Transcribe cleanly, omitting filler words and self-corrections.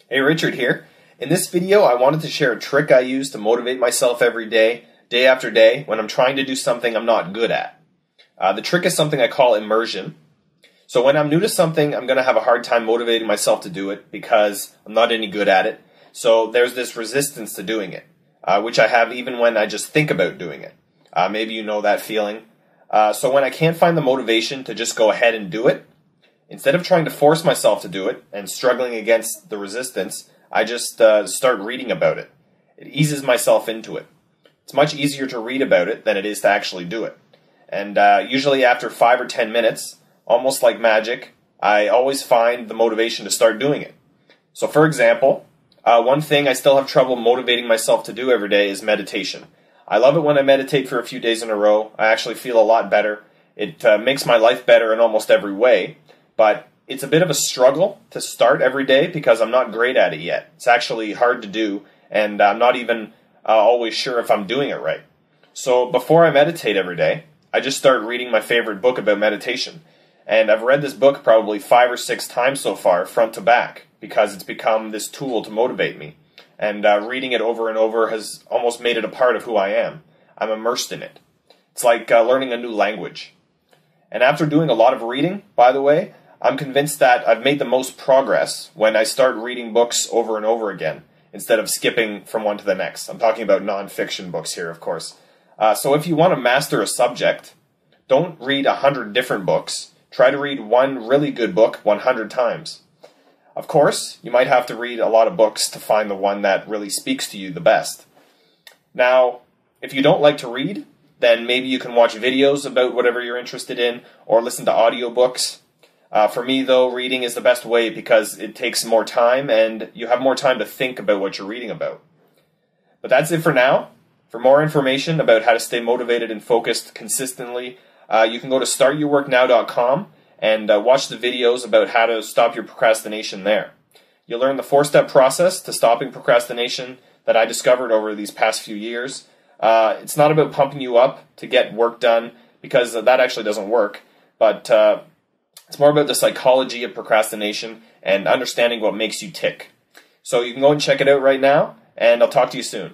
Hey, Richard here. In this video, I wanted to share a trick I use to motivate myself every day, day after day, when I'm trying to do something I'm not good at. The trick is something I call immersion. So when I'm new to something, I'm going to have a hard time motivating myself to do it because I'm not any good at it. So there's this resistance to doing it, which I have even when I just think about doing it. Maybe you know that feeling. So when I can't find the motivation to just go ahead and do it, instead of trying to force myself to do it and struggling against the resistance, I just start reading about it. It eases myself into it. It's much easier to read about it than it is to actually do it. And usually after 5 or 10 minutes, almost like magic, I always find the motivation to start doing it. So for example, one thing I still have trouble motivating myself to do every day is meditation. I love it when I meditate for a few days in a row. I actually feel a lot better. It makes my life better in almost every way. But it's a bit of a struggle to start every day because I'm not great at it yet. It's actually hard to do, and I'm not even always sure if I'm doing it right. So before I meditate every day, I just start reading my favorite book about meditation. And I've read this book probably 5 or 6 times so far, front to back, because it's become this tool to motivate me. And reading it over and over has almost made it a part of who I am. I'm immersed in it. It's like learning a new language. And after doing a lot of reading, by the way, I'm convinced that I've made the most progress when I start reading books over and over again, instead of skipping from one to the next. I'm talking about non-fiction books here, of course. So if you want to master a subject, don't read 100 different books. Try to read one really good book 100 times. Of course, you might have to read a lot of books to find the one that really speaks to you the best. Now, if you don't like to read, then maybe you can watch videos about whatever you're interested in, or listen to audiobooks. For me, though, reading is the best way because it takes more time and you have more time to think about what you're reading about. But that's it for now. For more information about how to stay motivated and focused consistently, you can go to startyourworknow.com and watch the videos about how to stop your procrastination there. You'll learn the 4-step process to stopping procrastination that I discovered over these past few years. It's not about pumping you up to get work done, because that actually doesn't work, but it's more about the psychology of procrastination and understanding what makes you tick. So you can go and check it out right now, and I'll talk to you soon.